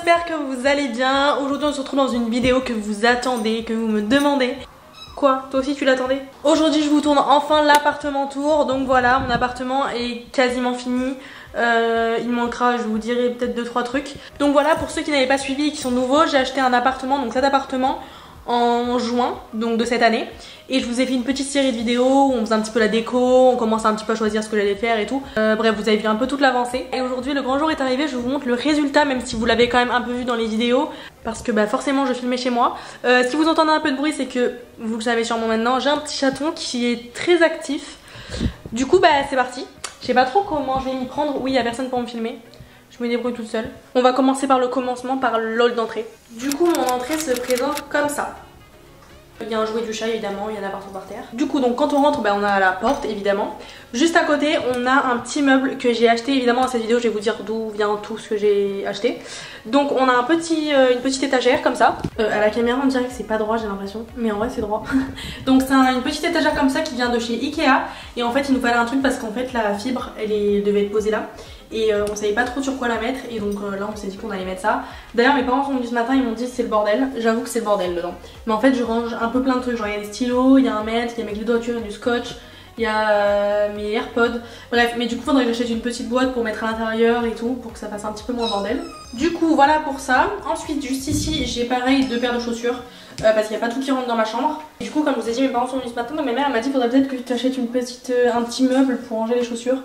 j'espère que vous allez bien. Aujourd'hui on se retrouve dans une vidéo que vous attendez, que vous me demandez. Quoi? Toi aussi tu l'attendais? Aujourd'hui je vous tourne enfin l'appartement tour. Donc voilà, mon appartement est quasiment fini. Il manquera, je vous dirai peut-être 2-3 trucs. Donc voilà, pour ceux qui n'avaient pas suivi et qui sont nouveaux, j'ai acheté un appartement, donc cet appartement en juin donc de cette année, et je vous ai fait une petite série de vidéos où on faisait un petit peu la déco, on commençait un petit peu à choisir ce que j'allais faire et tout. Bref, vous avez vu un peu toute l'avancée, et aujourd'hui le grand jour est arrivé. Je vous montre le résultat, même si vous l'avez quand même un peu vu dans les vidéos, parce que bah forcément je filmais chez moi. Si vous entendez un peu de bruit, c'est que vous le savez sûrement maintenant, j'ai un petit chaton qui est très actif. Du coup bah c'est parti. Je sais pas trop comment je vais m'y prendre. Oui, il y a personne pour me filmer, je me débrouille toute seule. On va commencer par le commencement, par le hall d'entrée. Du coup, mon entrée se présente comme ça. Il y a un jouet du chat évidemment, il y en a partout par terre. Du coup, donc quand on rentre, bah, on a la porte évidemment. Juste à côté, on a un petit meuble que j'ai acheté. Évidemment, dans cette vidéo, je vais vous dire d'où vient tout ce que j'ai acheté. Donc, on a un une petite étagère comme ça. À la caméra, on dirait que c'est pas droit, j'ai l'impression. Mais en vrai, c'est droit. Donc, c'est une petite étagère comme ça qui vient de chez Ikea. Et en fait, il nous fallait un truc parce qu'en fait, la fibre, devait être posée là. Et on savait pas trop sur quoi la mettre, et donc là on s'est dit qu'on allait mettre ça. D'ailleurs mes parents sont venus ce matin, ils m'ont dit c'est le bordel. J'avoue que c'est le bordel dedans. Mais en fait je range un peu plein de trucs, genre il y a des stylos, il y a un mètre, il y a mes clés de voiture, il y a du scotch, il y a mes AirPods. Bref, mais du coup faudrait que j'achète une petite boîte pour mettre à l'intérieur et tout, pour que ça fasse un petit peu moins bordel. Du coup voilà pour ça. Ensuite juste ici j'ai pareil 2 paires de chaussures. Parce qu'il n'y a pas tout qui rentre dans ma chambre. Et du coup comme je vous ai dit, mes parents sont venus ce matin, donc ma mère m'a dit faudrait peut-être que tu achètes un petit meuble pour ranger les chaussures.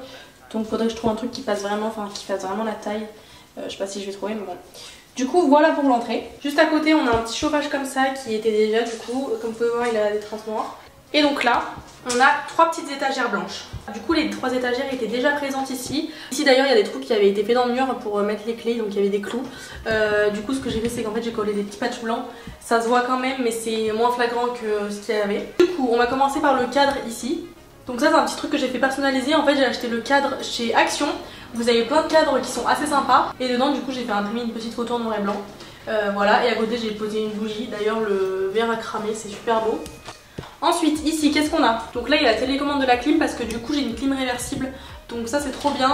Donc faudrait que je trouve un truc qui fasse vraiment, la taille. Je sais pas si je vais trouver, mais bon. Du coup voilà pour l'entrée. Juste à côté on a un petit chauffage comme ça qui était déjà, du coup comme vous pouvez voir il a des traces noires. Et donc là on a 3 petites étagères blanches. Du coup les 3 étagères étaient déjà présentes ici. Ici d'ailleurs il y a des trous qui avaient été faits dans le mur pour mettre les clés, donc il y avait des clous. Du coup ce que j'ai fait c'est qu'en fait j'ai collé des petits patchs blancs. Ça se voit quand même mais c'est moins flagrant que ce qu'il y avait. Du coup on va commencer par le cadre ici. Donc ça c'est un petit truc que j'ai fait personnaliser. En fait j'ai acheté le cadre chez Action. Vous avez plein de cadres qui sont assez sympas. Et dedans du coup j'ai fait imprimer une petite photo en noir et blanc. Voilà, et à côté j'ai posé une bougie. D'ailleurs le verre a cramé, c'est super beau. Ensuite ici qu'est-ce qu'on a? Donc là il y a la télécommande de la clim, parce que du coup j'ai une clim réversible. Donc ça c'est trop bien.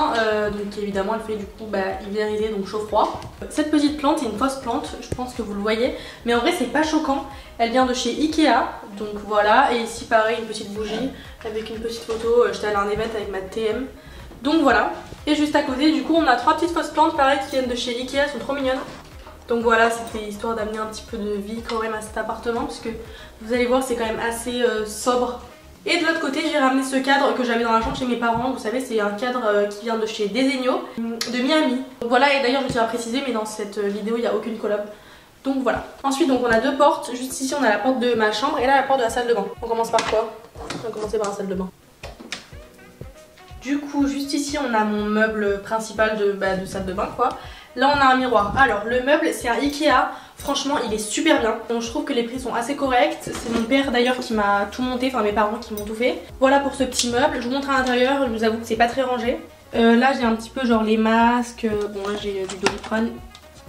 Donc évidemment elle fait du coup hiveriser, donc chaud-froid. Cette petite plante c'est une fausse plante, je pense que vous le voyez. Mais en vrai c'est pas choquant. Elle vient de chez Ikea. Donc voilà, et ici pareil une petite bougie avec une petite photo. J'étais allée à un event avec ma TM. Donc voilà. Et juste à côté du coup on a 3 petites fausses plantes pareil qui viennent de chez Ikea, elles sont trop mignonnes. Donc voilà, c'était histoire d'amener un petit peu de vie quand même à cet appartement, parce que vous allez voir c'est quand même assez sobre. Et de l'autre côté j'ai ramené ce cadre que j'avais dans la chambre chez mes parents. Vous savez c'est un cadre qui vient de chez Desenio de Miami. Donc voilà, et d'ailleurs je tiens à préciser, mais dans cette vidéo il n'y a aucune collab. Donc voilà. Ensuite donc on a 2 portes. Juste ici on a la porte de ma chambre et là la porte de la salle de bain. On commence par quoi? On va commencer par la salle de bain. Du coup juste ici on a mon meuble principal de salle de bain quoi. Là on a un miroir. Alors le meuble c'est un Ikea. Franchement il est super bien. Donc je trouve que les prix sont assez corrects. C'est mon père d'ailleurs qui m'a tout monté, enfin mes parents qui m'ont tout fait. Voilà pour ce petit meuble. Je vous montre à l'intérieur, je vous avoue que c'est pas très rangé. Là j'ai un petit peu genre les masques. Bon là j'ai du Doliprane.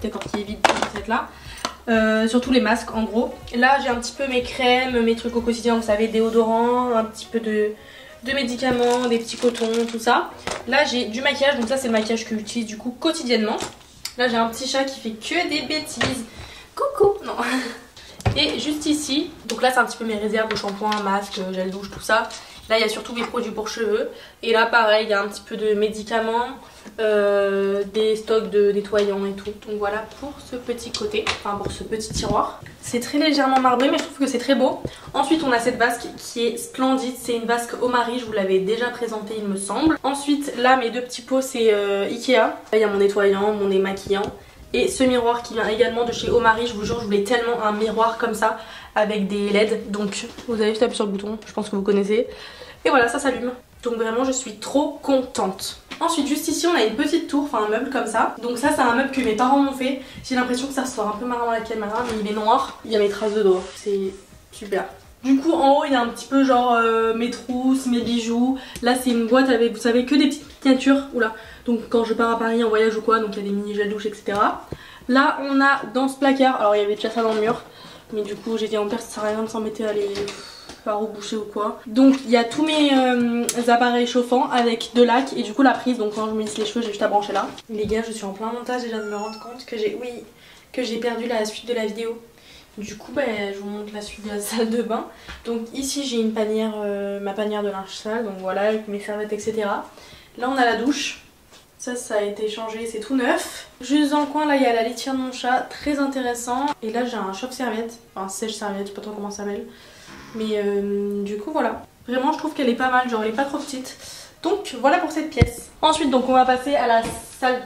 D'accord, qui est vide dans cette là. Surtout les masques en gros. Là j'ai un petit peu mes crèmes, mes trucs au quotidien, vous savez, déodorant, un petit peu de médicaments, des petits cotons, tout ça. Là j'ai du maquillage, donc ça c'est le maquillage que j'utilise du coup quotidiennement. Là j'ai un petit chat qui fait que des bêtises. Coucou. Non. Et juste ici, donc là c'est un petit peu mes réserves de shampoing, masque, gel douche, tout ça. Là il y a surtout mes produits pour cheveux. Et là pareil il y a un petit peu de médicaments, des stocks de nettoyants et tout. Donc voilà pour ce petit côté, enfin pour ce petit tiroir. C'est très légèrement marbré mais je trouve que c'est très beau. Ensuite on a cette vasque qui est splendide. C'est une vasque Omari, je vous l'avais déjà présentée il me semble. Ensuite là mes 2 petits pots c'est Ikea. Là il y a mon nettoyant, mon démaquillant. Et ce miroir qui vient également de chez Omari. Je vous jure je voulais tellement un miroir comme ça avec des LED. Donc vous avez juste appuyé sur le bouton, je pense que vous connaissez. Et voilà ça s'allume. Donc vraiment je suis trop contente. Ensuite juste ici on a une petite tour, enfin un meuble comme ça. Donc ça c'est un meuble que mes parents m'ont fait. J'ai l'impression que ça sort un peu marrant à la caméra, mais il est noir. Il y a mes traces de doigts, c'est super. Du coup en haut il y a un petit peu genre mes trousses, mes bijoux. Là c'est une boîte avec, vous savez, que des petites miniatures. Oula. Donc quand je pars à Paris en voyage ou quoi, donc il y a des mini gel douche etc. Là on a dans ce placard, alors il y avait déjà ça dans le mur, mais du coup j'ai dit à mon père ça sert à rien de s'embêter à les pas reboucher ou quoi. Donc il y a tous mes appareils chauffants avec de lac et du coup la prise, donc quand je me lisse les cheveux j'ai juste à brancher là. Les gars, je suis en plein montage et je viens de me rendre compte que j'ai perdu la suite de la vidéo. Du coup je vous montre la suite de la salle de bain. Donc ici j'ai une panière, ma panière de linge sale, donc voilà, avec mes serviettes etc. Là on a la douche, ça a été changé, c'est tout neuf. Juste dans le coin là il y a la litière de mon chat, très intéressant. Et là j'ai un chauffe-serviette, enfin sèche-serviette, je sais pas trop comment ça s'appelle. Mais du coup voilà, vraiment je trouve qu'elle est pas mal, genre elle est pas trop petite. Donc voilà pour cette pièce. Ensuite donc on va passer à la salle...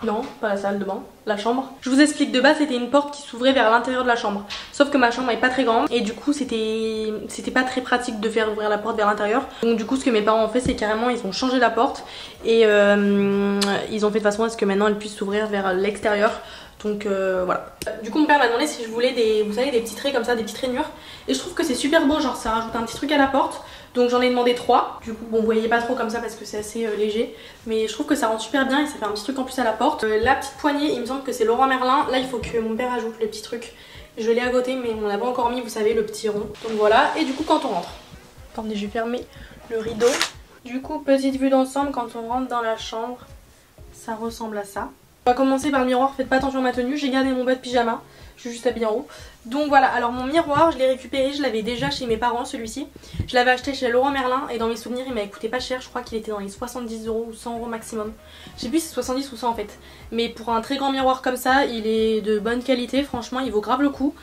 Non, pas la salle de bain, la chambre. Je vous explique, de base c'était une porte qui s'ouvrait vers l'intérieur de la chambre. Sauf que ma chambre est pas très grande et du coup c'était pas très pratique de faire ouvrir la porte vers l'intérieur. Donc du coup ce que mes parents ont fait, c'est carrément ils ont changé la porte et ils ont fait de façon à ce que maintenant elle puisse s'ouvrir vers l'extérieur. Donc voilà. Du coup mon père m'a demandé si je voulais vous savez, des petits traits comme ça, des petites rainures. Et je trouve que c'est super beau, genre ça rajoute un petit truc à la porte. Donc j'en ai demandé 3. Du coup bon, vous voyez pas trop comme ça parce que c'est assez léger. Mais je trouve que ça rend super bien et ça fait un petit truc en plus à la porte. La petite poignée, il me semble que c'est Leroy Merlin. Là il faut que mon père ajoute le petit truc. Je l'ai à côté mais on n'a pas encore mis, vous savez, le petit rond. Donc voilà. Et du coup quand on rentre, attendez, je vais fermer le rideau. Du coup petite vue d'ensemble quand on rentre dans la chambre, ça ressemble à ça. On va commencer par le miroir, faites pas attention à ma tenue, j'ai gardé mon bas de pyjama, je suis juste habillée en haut. Donc voilà, alors mon miroir, je l'ai récupéré, je l'avais déjà chez mes parents celui-ci. Je l'avais acheté chez Leroy Merlin et dans mes souvenirs il m'avait coûté pas cher, je crois qu'il était dans les 70 € ou 100 € maximum. Je sais plus si c'est 70 ou 100 en fait. Mais pour un très grand miroir comme ça, il est de bonne qualité, franchement il vaut grave le coup.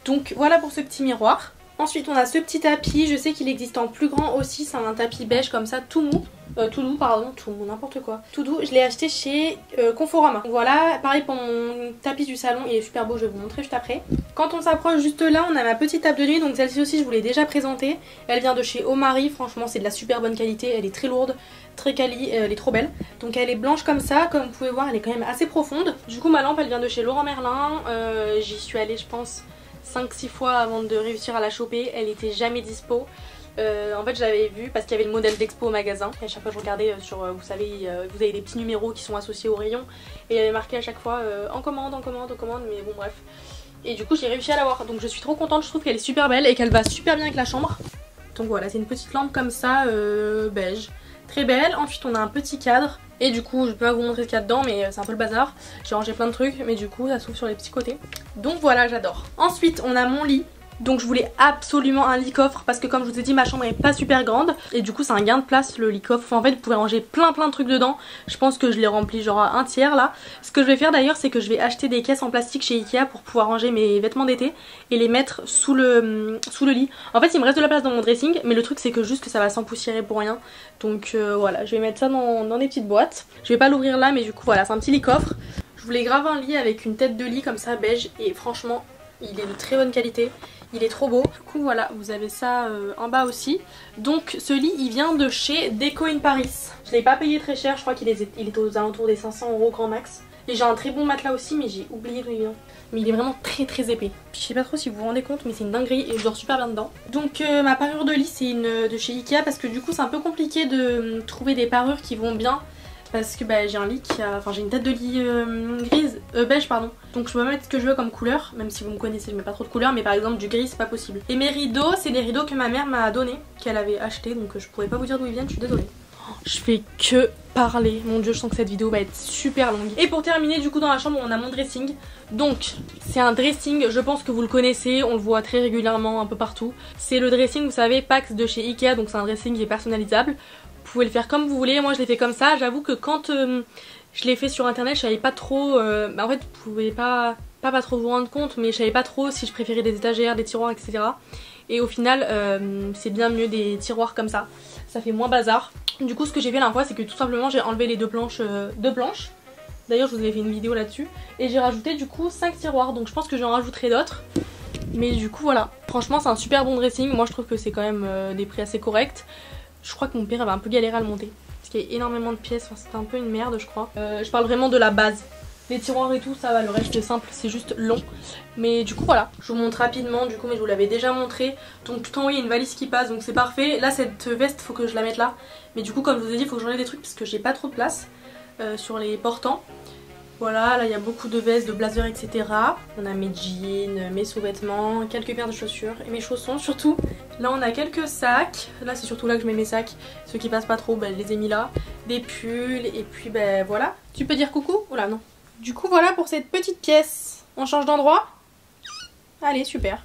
Donc voilà pour ce petit miroir. Ensuite on a ce petit tapis, je sais qu'il existe en plus grand aussi, c'est un tapis beige comme ça, tout mou. Tout doux, pardon, tout mou, n'importe quoi. Tout doux, je l'ai acheté chez Conforama. Voilà, pareil pour mon tapis du salon, il est super beau, je vais vous montrer juste après. Quand on s'approche juste là, on a ma petite table de nuit, donc celle-ci aussi je vous l'ai déjà présentée. Elle vient de chez Omari, franchement c'est de la super bonne qualité, elle est très lourde, très quali, elle est trop belle. Donc elle est blanche comme ça, comme vous pouvez voir, elle est quand même assez profonde. Du coup ma lampe elle vient de chez Leroy Merlin, j'y suis allée je pense 5-6 fois avant de réussir à la choper, elle était jamais dispo. En fait je l'avais vue parce qu'il y avait le modèle d'expo au magasin et à chaque fois je regardais sur, vous savez, vous avez des petits numéros qui sont associés au rayon et il y avait marqué à chaque fois en commande, en commande, en commande, mais bon bref. Et du coup j'ai réussi à l'avoir, donc je suis trop contente, je trouve qu'elle est super belle et qu'elle va super bien avec la chambre. Donc voilà, c'est une petite lampe comme ça, beige, très belle. Ensuite on a un petit cadre et du coup je peux pas vous montrer ce qu'il y a dedans mais c'est un peu le bazar. J'ai rangé plein de trucs mais du coup ça s'ouvre sur les petits côtés. Donc voilà, j'adore. Ensuite on a mon lit. Donc je voulais absolument un lit coffre parce que comme je vous ai dit ma chambre est pas super grande et du coup c'est un gain de place le lit coffre. Enfin, en fait vous pouvez ranger plein de trucs dedans. Je pense que je l'ai rempli genre à un tiers là. Ce que je vais faire d'ailleurs c'est que je vais acheter des caisses en plastique chez Ikea pour pouvoir ranger mes vêtements d'été et les mettre sous le lit. En fait il me reste de la place dans mon dressing mais le truc c'est que juste que ça va s'empoussiérer pour rien. Donc voilà, je vais mettre ça dans des petites boîtes. Je vais pas l'ouvrir là mais du coup voilà, c'est un petit lit coffre. Je voulais grave un lit avec une tête de lit comme ça beige et franchement il est de très bonne qualité. Il est trop beau. Du coup voilà, vous avez ça en bas aussi. Donc ce lit il vient de chez Deco in Paris. Je l'ai pas payé très cher, je crois qu'il est aux alentours des 500 € grand max. Et j'ai un très bon matelas aussi mais j'ai oublié d'où il vient. Mais il est vraiment très épais. Je sais pas trop si vous vous rendez compte mais c'est une dinguerie et je dors super bien dedans. Donc ma parure de lit c'est une de chez Ikea parce que du coup c'est un peu compliqué de trouver des parures qui vont bien. Parce que j'ai un lit qui a... Enfin j'ai une tête de lit beige pardon. Donc je peux mettre ce que je veux comme couleur. Même si vous me connaissez je mets pas trop de couleurs. Mais par exemple du gris c'est pas possible. Et mes rideaux c'est des rideaux que ma mère m'a donné, qu'elle avait acheté. Donc je pourrais pas vous dire d'où ils viennent, je suis désolée. Je fais que parler. Mon dieu, je sens que cette vidéo va être super longue. Et pour terminer du coup dans la chambre on a mon dressing. Donc c'est un dressing, je pense que vous le connaissez, on le voit très régulièrement un peu partout. C'est le dressing vous savez Pax de chez Ikea. Donc c'est un dressing qui est personnalisable. Vous pouvez le faire comme vous voulez, moi je l'ai fait comme ça. J'avoue que quand je l'ai fait sur internet je savais pas trop, en fait vous pouvez pas trop vous rendre compte, mais je savais pas trop si je préférais des étagères, des tiroirs etc. Et au final c'est bien mieux des tiroirs comme ça, ça fait moins bazar. Du coup ce que j'ai fait la fois c'est que tout simplement j'ai enlevé les deux planches. D'ailleurs je vous avais fait une vidéo là-dessus. Et j'ai rajouté du coup 5 tiroirs, donc je pense que j'en rajouterai d'autres. Mais du coup voilà, franchement c'est un super bon dressing, moi je trouve que c'est quand même des prix assez corrects. Je crois que mon père avait un peu galéré à le monter parce qu'il y a énormément de pièces, enfin, c'était un peu une merde je crois. Je parle vraiment de la base. Les tiroirs et tout ça va, le reste c'est simple, c'est juste long. Mais du coup voilà, je vous montre rapidement du coup, mais je vous l'avais déjà montré. Donc tout en haut il y a une valise qui passe donc c'est parfait. Là cette veste faut que je la mette là. Mais du coup comme je vous ai dit il faut que j'enlève des trucs parce que j'ai pas trop de place sur les portants. Voilà, là il y a beaucoup de vestes, de blazers etc. On a mes jeans, mes sous-vêtements, quelques paires de chaussures et mes chaussons surtout. Là on a quelques sacs, là c'est surtout là que je mets mes sacs, ceux qui passent pas trop, je les ai mis là. Des pulls et puis voilà. Tu peux dire coucou? Oula non. Du coup voilà pour cette petite pièce. On change d'endroit? Allez super.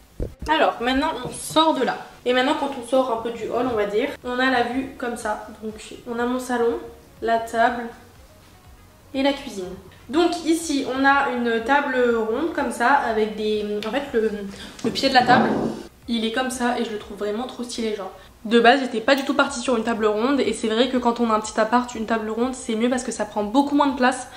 Alors maintenant on sort de là. Et maintenant quand on sort un peu du hall on va dire, on a la vue comme ça. Donc on a mon salon, la table et la cuisine. Donc ici on a une table ronde comme ça avec des... En fait le pied de la table il est comme ça et je le trouve vraiment trop stylé genre. De base j'étais pas du tout partie sur une table ronde et c'est vrai que quand on a un petit appart une table ronde c'est mieux parce que ça prend beaucoup moins de place.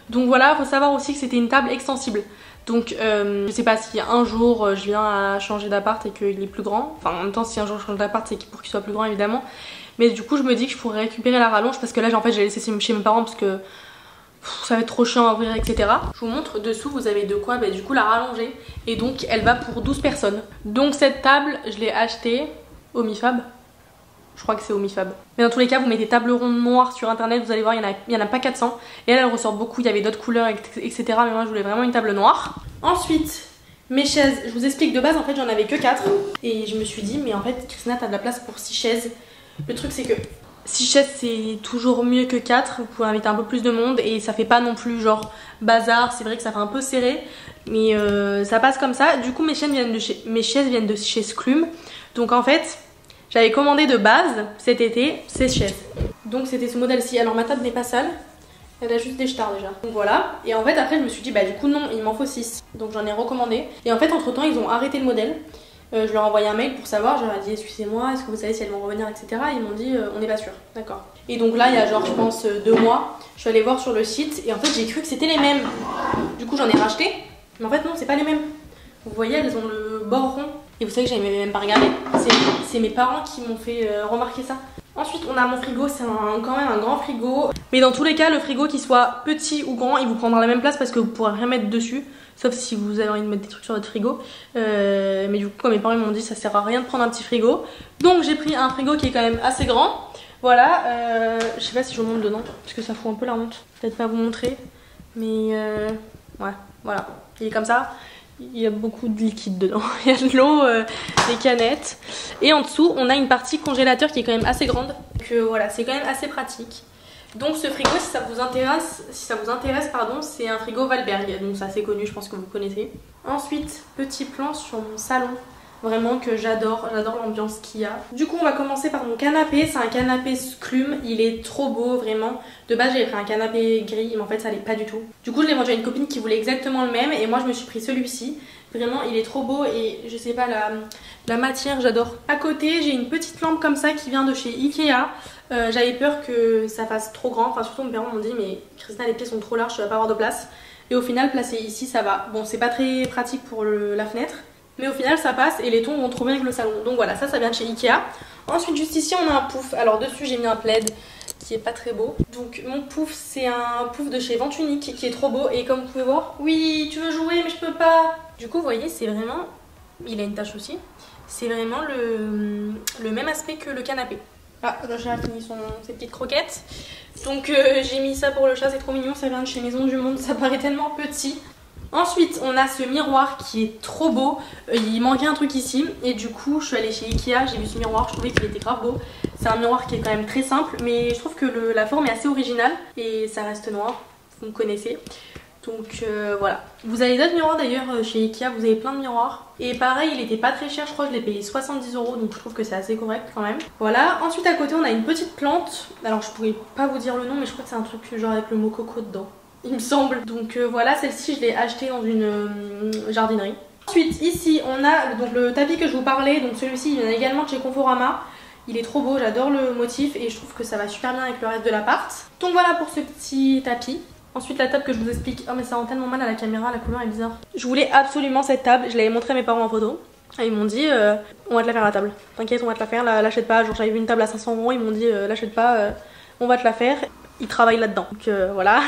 Donc voilà, faut savoir aussi que c'était une table extensible. Donc je sais pas si un jour je viens à changer d'appart et qu'il est plus grand. Enfin en même temps si un jour je change d'appart c'est pour qu'il soit plus grand évidemment. Mais du coup je me dis que je pourrais récupérer la rallonge parce que là en fait j'ai laissé chez mes parents parce que ça va être trop chiant à ouvrir etc. Je vous montre dessous, vous avez de quoi du coup la rallonger. Et donc elle va pour 12 personnes. Donc cette table je l'ai achetée au Mifab. Je crois que c'est au Mifab. Mais dans tous les cas vous mettez table ronde noire sur internet, vous allez voir il y en a pas 400. Et elle ressort beaucoup, il y avait d'autres couleurs etc. Mais moi je voulais vraiment une table noire. Ensuite mes chaises, je vous explique de base en fait j'en avais que 4. Et je me suis dit mais en fait Christina t'as de la place pour 6 chaises. Le truc c'est que 6 chaises c'est toujours mieux que 4, vous pouvez inviter un peu plus de monde et ça fait pas non plus genre bazar, c'est vrai que ça fait un peu serré mais ça passe comme ça. Du coup mes chaises viennent de chez Sclum. Donc en fait j'avais commandé de base cet été ces chaises. Donc c'était ce modèle-ci. Alors ma table n'est pas sale, elle a juste des stars déjà. Donc voilà. Et en fait après je me suis dit du coup non il m'en faut 6. Donc j'en ai recommandé. Et en fait entre temps ils ont arrêté le modèle. Je leur ai envoyé un mail pour savoir, je leur ai dit excusez-moi, est-ce que vous savez si elles vont revenir etc. Et ils m'ont dit on n'est pas sûr, d'accord. Et donc là il y a genre je pense 2 mois, je suis allée voir sur le site et en fait j'ai cru que c'était les mêmes. Du coup j'en ai racheté, mais en fait non c'est pas les mêmes. Vous voyez elles ont le bord rond. Et vous savez que j'avais même pas regardé, c'est mes parents qui m'ont fait remarquer ça. Ensuite on a mon frigo, c'est quand même un grand frigo. Mais dans tous les cas le frigo qu'il soit petit ou grand il vous prendra la même place parce que vous pourrez rien mettre dessus. Sauf si vous avez envie de mettre des trucs sur votre frigo. Mais du coup, comme mes parents m'ont dit, ça sert à rien de prendre un petit frigo. Donc j'ai pris un frigo qui est quand même assez grand. Voilà, je sais pas si je vous montre dedans, parce que ça fout un peu la honte. Peut-être pas vous montrer. Mais ouais, voilà. Il est comme ça. Il y a beaucoup de liquide dedans. Il y a de l'eau, des canettes. Et en dessous, on a une partie congélateur qui est quand même assez grande. Donc voilà, c'est quand même assez pratique. Donc ce frigo si ça vous intéresse, pardon, c'est un frigo Valberg, donc c'est assez connu, je pense que vous connaissez. Ensuite, petit plan sur mon salon, vraiment que j'adore l'ambiance qu'il y a. Du coup on va commencer par mon canapé, c'est un canapé Sclum, il est trop beau vraiment. De base j'avais pris un canapé gris, mais en fait ça l'est pas du tout. Du coup je l'ai vendu à une copine qui voulait exactement le même et moi je me suis pris celui-ci. Vraiment il est trop beau et je sais pas la matière j'adore. À côté j'ai une petite lampe comme ça qui vient de chez Ikea. J'avais peur que ça fasse trop grand, enfin surtout mes parents m'ont dit mais Christina les pieds sont trop larges, tu vas pas avoir de place. Et au final placé ici ça va. Bon c'est pas très pratique pour la fenêtre, mais au final ça passe et les tons vont trop bien avec le salon. Donc voilà, ça vient de chez Ikea. Ensuite juste ici on a un pouf, alors dessus j'ai mis un plaid qui est pas très beau. Donc mon pouf c'est un pouf de chez Vente Unique qui est trop beau et comme vous pouvez voir, oui tu veux jouer mais je peux pas. Du coup vous voyez c'est vraiment, il a une tache aussi, c'est vraiment le même aspect que le canapé. Ah, le chat a fini ses petites croquettes. Donc j'ai mis ça pour le chat, c'est trop mignon, ça vient de chez Maison du Monde, ça paraît tellement petit. Ensuite on a ce miroir qui est trop beau, il manquait un truc ici et du coup je suis allée chez Ikea, j'ai vu ce miroir, je trouvais qu'il était grave beau. C'est un miroir qui est quand même très simple mais je trouve que la forme est assez originale et ça reste noir, vous me connaissez. Donc voilà. Vous avez d'autres miroirs d'ailleurs chez Ikea, vous avez plein de miroirs. Et pareil, il était pas très cher, je crois que je l'ai payé 70 € donc je trouve que c'est assez correct quand même. Voilà, ensuite à côté on a une petite plante. Alors je pourrais pas vous dire le nom mais je crois que c'est un truc genre avec le mot coco dedans, il me semble. Donc voilà, celle-ci je l'ai achetée dans une jardinerie. Ensuite ici on a donc le tapis que je vous parlais, donc celui-ci il vient également de chez Conforama. Il est trop beau, j'adore le motif et je trouve que ça va super bien avec le reste de l'appart. Donc voilà pour ce petit tapis. Ensuite la table que je vous explique, oh mais ça rend tellement mal à la caméra, la couleur est bizarre. Je voulais absolument cette table, je l'avais montré à mes parents en photo. Et ils m'ont dit on va te la faire la table, t'inquiète on va te la faire, l'achète pas. Genre j'avais vu une table à 500 €, ils m'ont dit l'achète pas, on va te la faire. Ils travaillent là-dedans, donc voilà.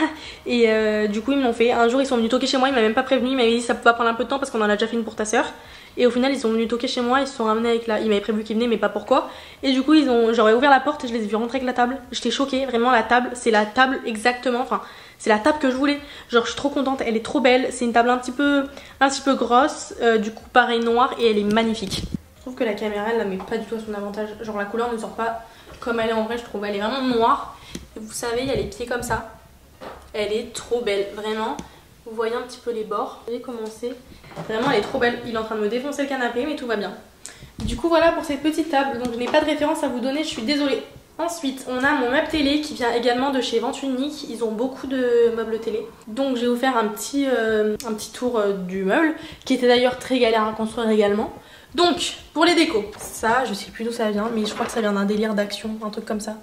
Et du coup ils me l'ont fait, un jour ils sont venus toquer chez moi, ils m'avaient même pas prévenu, ils m'avaient dit ça va prendre un peu de temps parce qu'on en a déjà fait une pour ta soeur. Et au final ils sont venus toquer chez moi, ils se sont ramenés avec ils m'avaient prévu qu'ils venaient mais pas pourquoi. Et du coup j'aurais ouvert la porte et je les ai vus rentrer avec la table. J'étais choquée, vraiment la table, c'est la table exactement, enfin c'est la table que je voulais. Genre je suis trop contente, elle est trop belle, c'est une table un petit peu grosse, du coup pareil noir et elle est magnifique. trouve que la caméra elle la met pas du tout à son avantage. Genre la couleur ne sort pas comme elle est en vrai, je trouve. Elle est vraiment noire. Et vous savez, il y a les pieds comme ça. Elle est trop belle, vraiment. Vous voyez un petit peu les bords. Vous voyez comment c'est. Vraiment, elle est trop belle. Il est en train de me défoncer le canapé, mais tout va bien. Du coup, voilà pour cette petite table. Donc, je n'ai pas de référence à vous donner, je suis désolée. Ensuite, on a mon meuble télé qui vient également de chez Vente Unique. Ils ont beaucoup de meubles télé. Donc, j'ai offert un petit tour du meuble, qui était d'ailleurs très galère à construire également. Donc, pour les décos, ça, je sais plus d'où ça vient, mais je crois que ça vient d'un délire d'action, un truc comme ça.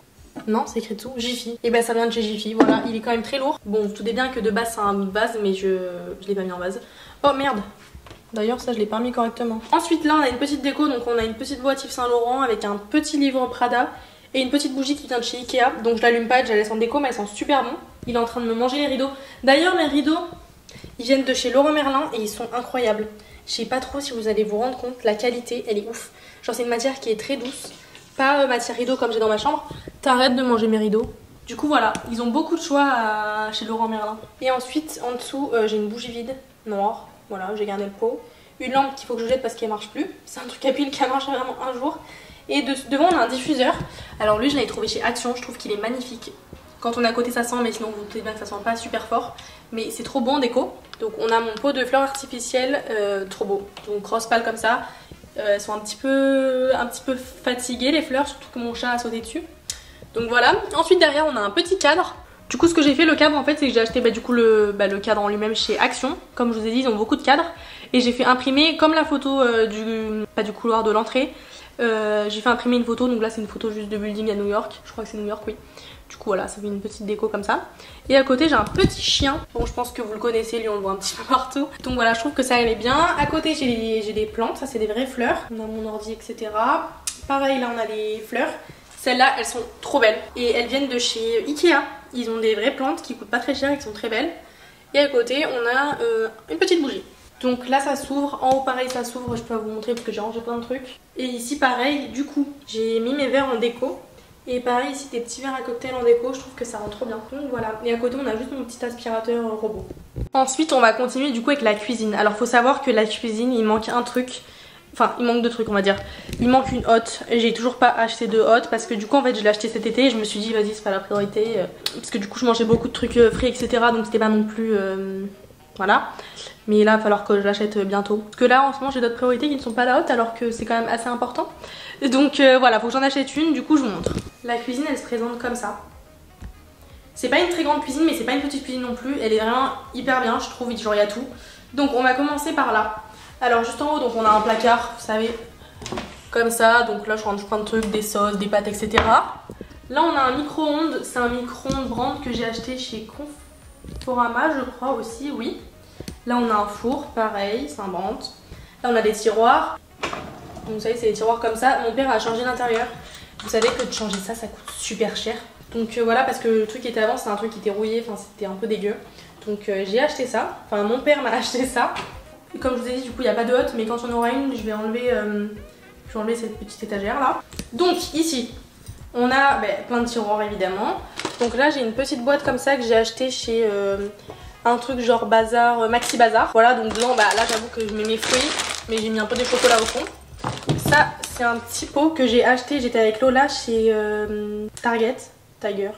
Non, c'est écrit dessous, Jiffy. Et ben ça vient de chez Jiffy, voilà, il est quand même très lourd. Bon, vous doutez bien que de base c'est un vase, mais je l'ai pas mis en vase. Oh merde. D'ailleurs ça je l'ai pas mis correctement. Ensuite là on a une petite déco, donc on a une petite boîte Yves Saint Laurent avec un petit livre Prada et une petite bougie qui vient de chez Ikea. Donc je l'allume pas, je la laisse en déco, mais elle sent super bon. Il est en train de me manger les rideaux. D'ailleurs mes rideaux, ils viennent de chez Leroy Merlin et ils sont incroyables. Je sais pas trop si vous allez vous rendre compte, la qualité elle est ouf. Genre c'est une matière qui est très douce. Pas matière rideau comme j'ai dans ma chambre. T'arrêtes de manger mes rideaux. Du coup voilà, ils ont beaucoup de choix chez Leroy Merlin. Et ensuite en dessous j'ai une bougie vide noire. Voilà, j'ai gardé le pot. Une lampe qu'il faut que je jette parce qu'elle marche plus. C'est un truc à pile qui a marché vraiment un jour. Et devant on a un diffuseur. Alors lui je l'avais trouvé chez Action, je trouve qu'il est magnifique. Quand on est à côté ça sent, mais sinon vous doutez bien que ça sent pas super fort. Mais c'est trop bon en déco. Donc on a mon pot de fleurs artificielles, trop beau. Donc rose pâle comme ça. Elles sont un petit peu fatiguées les fleurs, surtout que mon chat a sauté dessus. Donc voilà. Ensuite derrière on a un petit cadre. Du coup ce que j'ai fait, le cadre en fait, c'est que j'ai acheté du coup le cadre en lui-même chez Action. Comme je vous ai dit, ils ont beaucoup de cadres. Et j'ai fait imprimer comme la photo du couloir de l'entrée. J'ai fait imprimer une photo, donc là c'est une photo juste de building à New York. Je crois que c'est New York, oui. Du coup voilà, ça fait une petite déco comme ça. Et à côté j'ai un petit chien. Bon je pense que vous le connaissez, lui on le voit un petit peu partout. Donc voilà, je trouve que ça allait bien. À côté j'ai des plantes, ça c'est des vraies fleurs. On a mon ordi, etc. Pareil là on a les fleurs. Celles-là elles sont trop belles. Et elles viennent de chez Ikea. Ils ont des vraies plantes qui coûtent pas très cher et qui sont très belles. Et à côté on a une petite bougie. Donc là ça s'ouvre, en haut pareil ça s'ouvre, je peux vous montrer parce que j'ai rangé plein de trucs. Et ici pareil, du coup j'ai mis mes verres en déco. Et pareil ici des petits verres à cocktail en déco, je trouve que ça rend trop bien. Donc voilà, et à côté on a juste mon petit aspirateur robot. Ensuite on va continuer du coup avec la cuisine. Alors faut savoir que la cuisine il manque un truc. Enfin il manque deux trucs on va dire. Il manque une hotte, et j'ai toujours pas acheté de hotte parce que du coup en fait je l'ai acheté cet été et je me suis dit vas-y c'est pas la priorité. Parce que du coup je mangeais beaucoup de trucs frais etc, donc c'était pas non plus... Voilà. Mais là il va falloir que je l'achète bientôt. Parce que là en ce moment j'ai d'autres priorités qui ne sont pas la hotte alors que c'est quand même assez important. Donc voilà, faut que j'en achète une, du coup je vous montre. La cuisine elle se présente comme ça. C'est pas une très grande cuisine mais c'est pas une petite cuisine non plus. Elle est vraiment hyper bien je trouve, genre il y a tout. Donc on va commencer par là. Alors juste en haut donc on a un placard, vous savez, comme ça. Donc là je range plein de trucs, des sauces, des pâtes etc. Là on a un micro-ondes, c'est un micro-ondes Brand que j'ai acheté chez Conforama je crois aussi, oui. Là on a un four, pareil, c'est un Brand. Là on a des tiroirs. Donc, vous savez c'est des tiroirs comme ça. Mon père a changé l'intérieur. Vous savez que de changer ça coûte super cher. Donc voilà, parce que le truc qui était avant c'est un truc qui était rouillé, enfin c'était un peu dégueu. Donc j'ai acheté ça, enfin mon père m'a acheté ça. Et comme je vous ai dit du coup il n'y a pas de hotte, mais quand on aura une je vais enlever cette petite étagère là. Donc ici on a plein de tiroirs évidemment. Donc là j'ai une petite boîte comme ça que j'ai acheté chez un truc genre bazar, Maxi Bazar. Voilà, donc dedans là j'avoue que je mets mes fruits, mais j'ai mis un peu de chocolat au fond. Ça c'est un petit pot que j'ai acheté, j'étais avec Lola chez Tiger.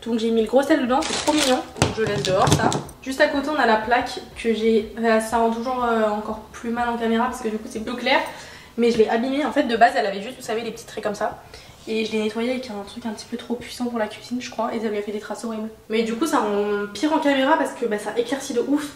Donc j'ai mis le gros sel dedans, c'est trop mignon. Donc je laisse dehors ça. Juste à côté on a la plaque que j'ai... ça rend toujours encore plus mal en caméra parce que du coup c'est plus clair. Mais je l'ai abîmée, en fait de base elle avait juste, vous savez, des petits traits comme ça. Et je l'ai nettoyée avec un truc un petit peu trop puissant pour la cuisine je crois. Et ça lui a fait des traces horribles. Mais du coup ça rend pire en caméra parce que ça éclaircit de ouf.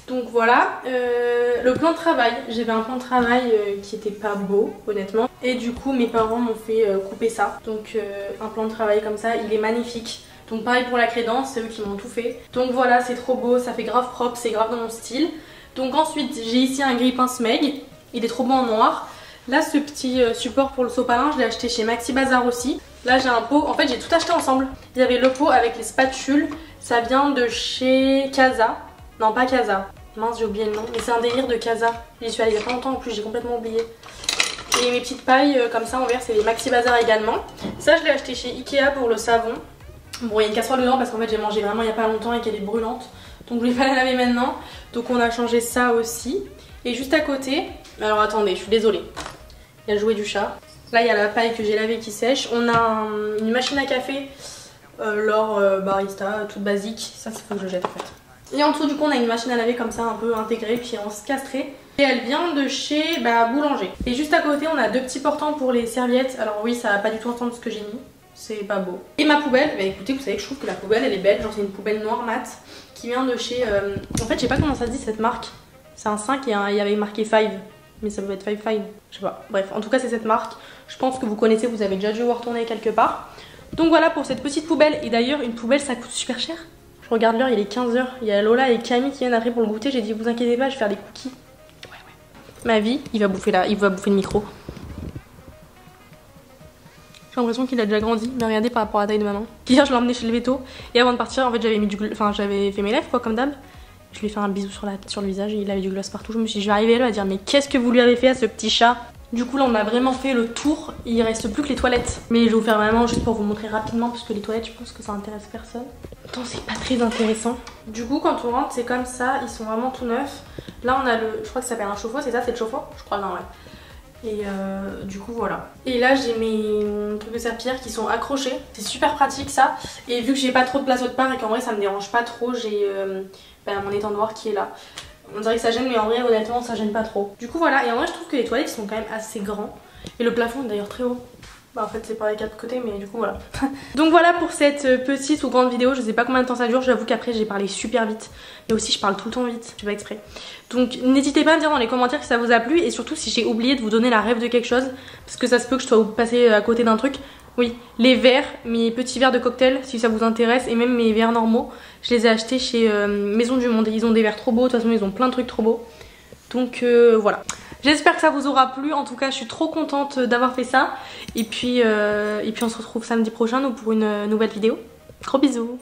Donc voilà, le plan de travail, j'avais un plan de travail qui était pas beau honnêtement. Et du coup mes parents m'ont fait couper ça. Donc un plan de travail comme ça, il est magnifique. Donc pareil pour la crédence, c'est eux qui m'ont tout fait. Donc voilà, c'est trop beau, ça fait grave propre, c'est grave dans mon style. Donc ensuite j'ai ici un grille-pince Meg, il est trop beau en noir. Là ce petit support pour le sopalin, je l'ai acheté chez Maxi Bazar aussi. Là j'ai un pot, en fait j'ai tout acheté ensemble. Il y avait le pot avec les spatules, ça vient de chez Casa. Non pas Casa, mince j'ai oublié le nom, mais c'est un délire de Casa. J'y suis allée il y a pas longtemps en plus, j'ai complètement oublié. Et mes petites pailles comme ça en verre, c'est les Maxi Bazar également. Ça je l'ai acheté chez Ikea pour le savon. Bon il y a une casserole dedans parce qu'en fait j'ai mangé vraiment il y a pas longtemps et qu'elle est brûlante. Donc je vais pas la laver maintenant. Donc on a changé ça aussi. Et juste à côté, alors attendez, je suis désolée, il y a le jouet du chat. Là il y a la paille que j'ai lavée qui sèche. On a une machine à café, l'or barista, toute basique. Ça c'est faut que je jette en fait. Et en dessous du coup on a une machine à laver comme ça un peu intégrée puis en castré. Et elle vient de chez Boulanger. Et juste à côté on a 2 petits portants pour les serviettes. Alors oui ça va pas du tout entendre ce que j'ai mis. C'est pas beau. Et ma poubelle, bah écoutez vous savez que je trouve que la poubelle elle est belle. Genre c'est une poubelle noire mat qui vient de chez... En fait je sais pas comment ça se dit cette marque. C'est un 5 et il y avait marqué 5. Mais ça doit être 5. Je sais pas. Bref, en tout cas c'est cette marque. Je pense que vous connaissez, vous avez déjà dû voir tourner quelque part. Donc voilà pour cette petite poubelle. Et d'ailleurs une poubelle ça coûte super cher. Je regarde l'heure, il est 15 h. Il y a Lola et Camille qui viennent après pour le goûter. J'ai dit vous inquiétez pas, je vais faire des cookies. Ouais. Ma vie, il va bouffer le micro. J'ai l'impression qu'il a déjà grandi, mais regardez par rapport à la taille de maman. Hier je l'ai emmené chez le veto et avant de partir en fait j'avais fait mes lèvres quoi comme d'hab. Je lui ai fait un bisou sur le visage et il avait du gloss partout. Je me suis dit je vais arriver là à dire mais qu'est-ce que vous lui avez fait à ce petit chat? Du coup là on a vraiment fait le tour, il reste plus que les toilettes. Mais je vais vous faire vraiment juste pour vous montrer rapidement parce que les toilettes je pense que ça intéresse personne. Attends c'est pas très intéressant. Du coup quand on rentre c'est comme ça, ils sont vraiment tout neufs. Là on a je crois que ça s'appelle un chauffe-eau, c'est ça, c'est le chauffe-eau? Je crois non ouais. Et du coup voilà. Et là j'ai mes trucs de serpillère qui sont accrochés. C'est super pratique ça. Et vu que j'ai pas trop de place autre part et qu'en vrai ça me dérange pas trop, j'ai mon étendoir qui est là. On dirait que ça gêne mais en vrai honnêtement ça gêne pas trop. Du coup voilà, et en vrai je trouve que les toilettes sont quand même assez grands. Et le plafond est d'ailleurs très haut. En fait c'est par les 4 côtés mais du coup voilà. Donc voilà pour cette petite ou grande vidéo. Je sais pas combien de temps ça dure. J'avoue qu'après j'ai parlé super vite. Mais aussi je parle tout le temps vite. Je fais pas exprès. Donc n'hésitez pas à me dire dans les commentaires si ça vous a plu. Et surtout si j'ai oublié de vous donner la rêve de quelque chose. Parce que ça se peut que je sois passée à côté d'un truc. Oui, les verres, mes petits verres de cocktail si ça vous intéresse. Et même mes verres normaux. Je les ai achetés chez Maison du Monde. Ils ont des verres trop beaux. De toute façon ils ont plein de trucs trop beaux. Donc voilà. J'espère que ça vous aura plu, en tout cas je suis trop contente d'avoir fait ça. Et puis on se retrouve samedi prochain pour une nouvelle vidéo. Gros bisous.